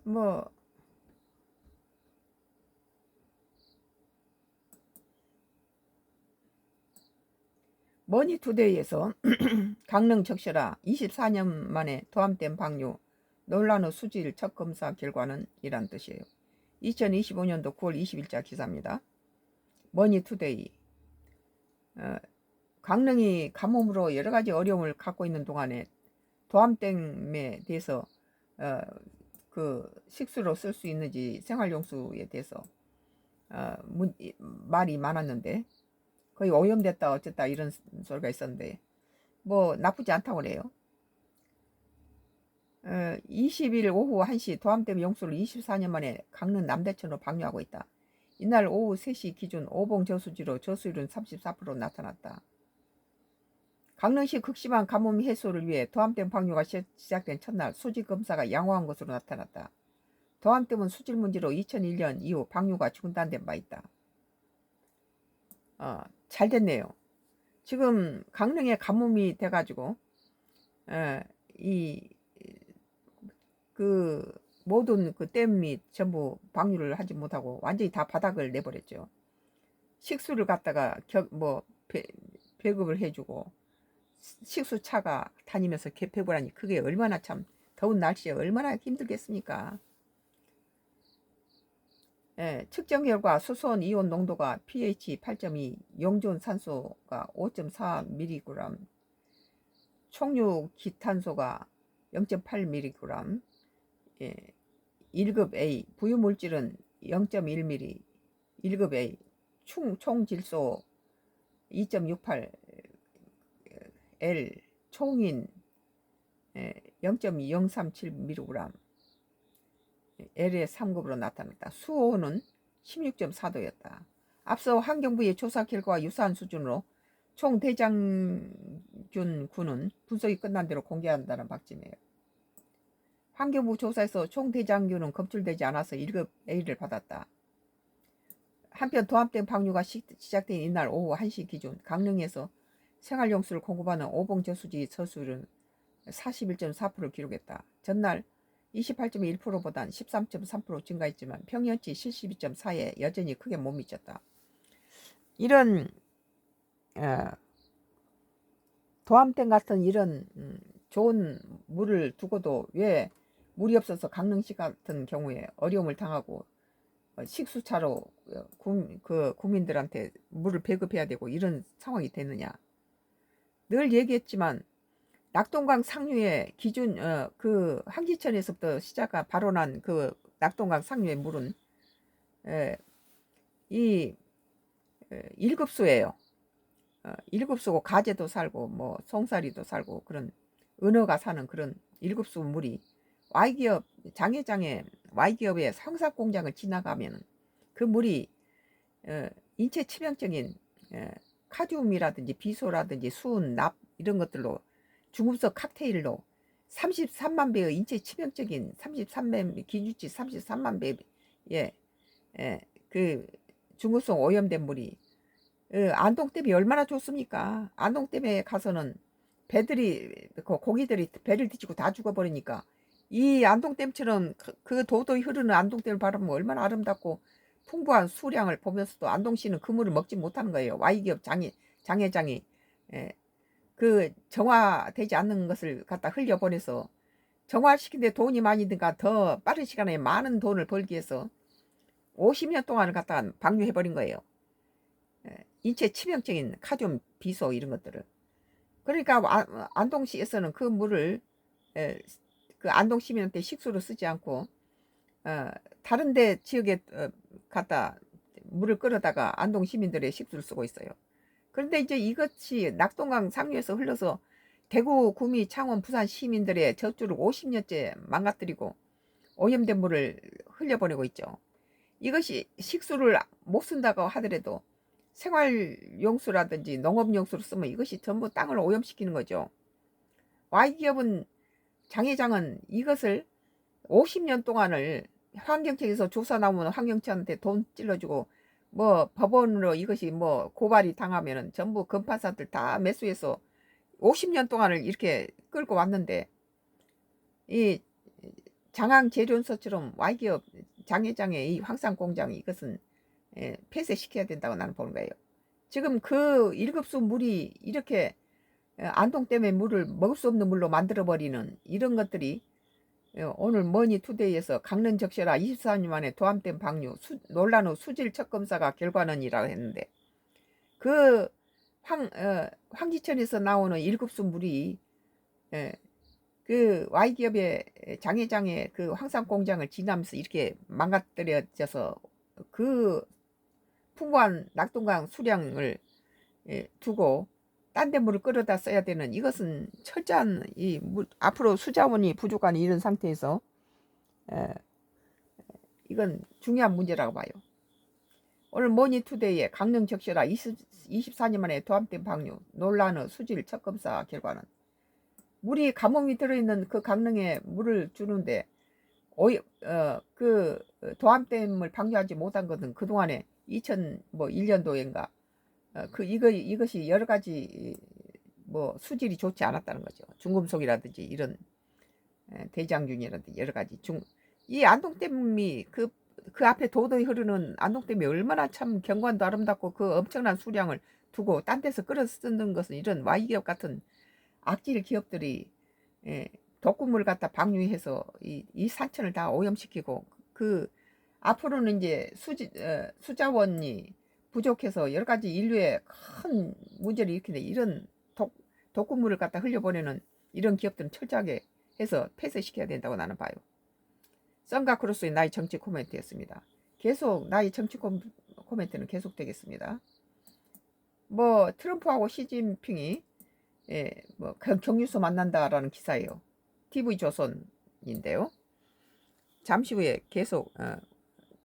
뭐 머니투데이에서 강릉 적셔라 24년 만에 도함댐 방류 논란 후 수질 첫 검사 결과는 이란 뜻이에요. 2025년도 9월 20일자 기사입니다. 머니투데이. 강릉이 가뭄으로 여러 가지 어려움을 갖고 있는 동안에 도함댐에 대해서 그 식수로 쓸 수 있는지 생활용수에 대해서 말이 많았는데 거의 오염됐다 어쨌다 이런 소리가 있었는데 뭐 나쁘지 않다고 그래요. 20일 오후 1시 도함댐 용수를 24년 만에 강릉 남대천으로 방류하고 있다. 이날 오후 3시 기준 오봉 저수지로 저수율은 34% 나타났다. 강릉시 극심한 가뭄 해소를 위해 도함댐 방류가 시작된 첫날 수질 검사가 양호한 것으로 나타났다. 도함댐은 수질 문제로 2001년 이후 방류가 중단된 바 있다. 잘 됐네요. 지금 강릉에 가뭄이 돼가지고 그 모든 그 댐이 전부 방류를 하지 못하고 완전히 다 바닥을 내버렸죠. 식수를 갖다가 배급을 해주고 식수차가 다니면서 배부를 하니 그게 얼마나 참 더운 날씨에 얼마나 힘들겠습니까. 측정 결과 수소온 이온 농도가 pH 8.2, 용존 산소가 5.4mg, 총류 기탄소가 0.8mg, 1급 A, 부유물질은 0.1mg, 1급 A, 총질소 2.68 L, 총인 0.037mg, L의 3급으로 나타났다. 수온은 16.4도였다. 앞서 환경부의 조사 결과와 유사한 수준으로 총대장균군은 분석이 끝난 대로 공개한다는 박짐이에요. 환경부 조사에서 총대장균은 검출되지 않아서 1급 A를 받았다. 한편 도함댐 방류가 시작된 이날 오후 1시 기준 강릉에서 생활용수를 공급하는 오봉 저수지 저수율은 41.4%를 기록했다. 전날 28.1%보단 13.3% 증가했지만 평년치 72.4에 여전히 크게 못 미쳤다. 이런 도함댐 같은 이런 좋은 물을 두고도 왜 물이 없어서 강릉시 같은 경우에 어려움을 당하고 식수차로 국민들한테 물을 배급해야 되고 이런 상황이 되느냐. 늘 얘기했지만 낙동강 상류의 기준 그 한기천에서부터 시작한 발원한 그 낙동강 상류의 물은 이 1급수예요. 1급수고 가재도 살고 뭐 송사리도 살고 그런 은어가 사는 그런 1급수 물이 Y기업 장해장의 Y기업의 성사공장을 지나가면 그 물이 인체 치명적인 카디움이라든지 비소라든지 수은, 납 이런 것들로 중금속 칵테일로 33만 배의 인체 치명적인 33배 기준치 33만 배의 그 중금속 오염된 물이 안동댐이 얼마나 좋습니까? 안동댐에 가서는 배들이 고기들이 배를 뒤집고 다 죽어버리니까 이 안동댐처럼 그 도도히 흐르는 안동댐을 바라보면 얼마나 아름답고 풍부한 수량을 보면서도 안동시는 그 물을 먹지 못하는 거예요. Y기업 장회장이 그 정화되지 않는 것을 갖다 흘려보내서 정화시키는데 돈이 많이 드니까 더 빠른 시간에 많은 돈을 벌기 위해서 50년 동안을 갖다가 방류해버린 거예요. 인체 치명적인 카듐, 비소 이런 것들을. 그러니까 안동시에서는 그 물을 그 안동 시민한테 식수로 쓰지 않고 다른 데 지역에 갖다 물을 끌어다가 안동 시민들의 식수를 쓰고 있어요. 그런데 이제 이것이 낙동강 상류에서 흘러서 대구, 구미, 창원, 부산 시민들의 저주를 50년째 망가뜨리고 오염된 물을 흘려보내고 있죠. 이것이 식수를 못 쓴다고 하더라도 생활용수라든지 농업용수로 쓰면 이것이 전부 땅을 오염시키는 거죠. Y기업은 장회장은 이것을 50년 동안을 환경청에서 조사 나오면 환경청한테 돈 찔러주고 뭐 법원으로 이것이 뭐 고발이 당하면은 전부 검파사들 다 매수해서 50년 동안을 이렇게 끌고 왔는데 이 장항 제련소처럼 Y기업 장해장의 이 황산공장 이것은 폐쇄시켜야 된다고 나는 보는 거예요. 지금 그 1급수 물이 이렇게 안동 때문에 물을 먹을 수 없는 물로 만들어버리는 이런 것들이 오늘 머니투데이에서 강릉 적셔라 24년 만에 도암댐 방류 논란 후 수질 척검사가 결과는이라고 했는데 그 황지천에서 나오는 1급수 물이 그 Y기업의 장해장의 그 황산공장을 지나면서 이렇게 망가뜨려져서 그 풍부한 낙동강 수량을 두고 딴 데 물을 끌어다 써야 되는 이것은 철저한 이 앞으로 수자원이 부족한 이런 상태에서 이건 중요한 문제라고 봐요. 오늘 머니투데이에 강릉 적셔라 24년 만에 도암댐 방류 논란 후 수질 척검사 결과는 물이 가뭄이 들어있는 그 강릉에 물을 주는데 그 도암댐을 방류하지 못한 것은 그동안에 2001년도인가 이것이 여러 가지 뭐 수질이 좋지 않았다는 거죠. 중금속이라든지 이런 대장균이라든지 여러 가지 이 안동댐이 그 앞에 도도히 흐르는 안동댐이 얼마나 참 경관도 아름답고 그 엄청난 수량을 두고 딴 데서 끌어 쓰는 것은 이런 Y기업 같은 악질 기업들이 독극물을 갖다 방류해서 이 산천을 다 오염시키고 그 앞으로는 이제 수자원이 부족해서 여러 가지 인류에 큰 문제를 일으키는 이런 독극물을 갖다 흘려보내는 이런 기업들은 철저하게 해서 폐쇄시켜야 된다고 나는 봐요. 썬가크로스의 나의 정치 코멘트였습니다. 계속 나의 정치 코멘트는 계속되겠습니다. 뭐 트럼프하고 시진핑이 뭐 경유소 만난다라는 기사예요. TV조선인데요. 잠시 후에 계속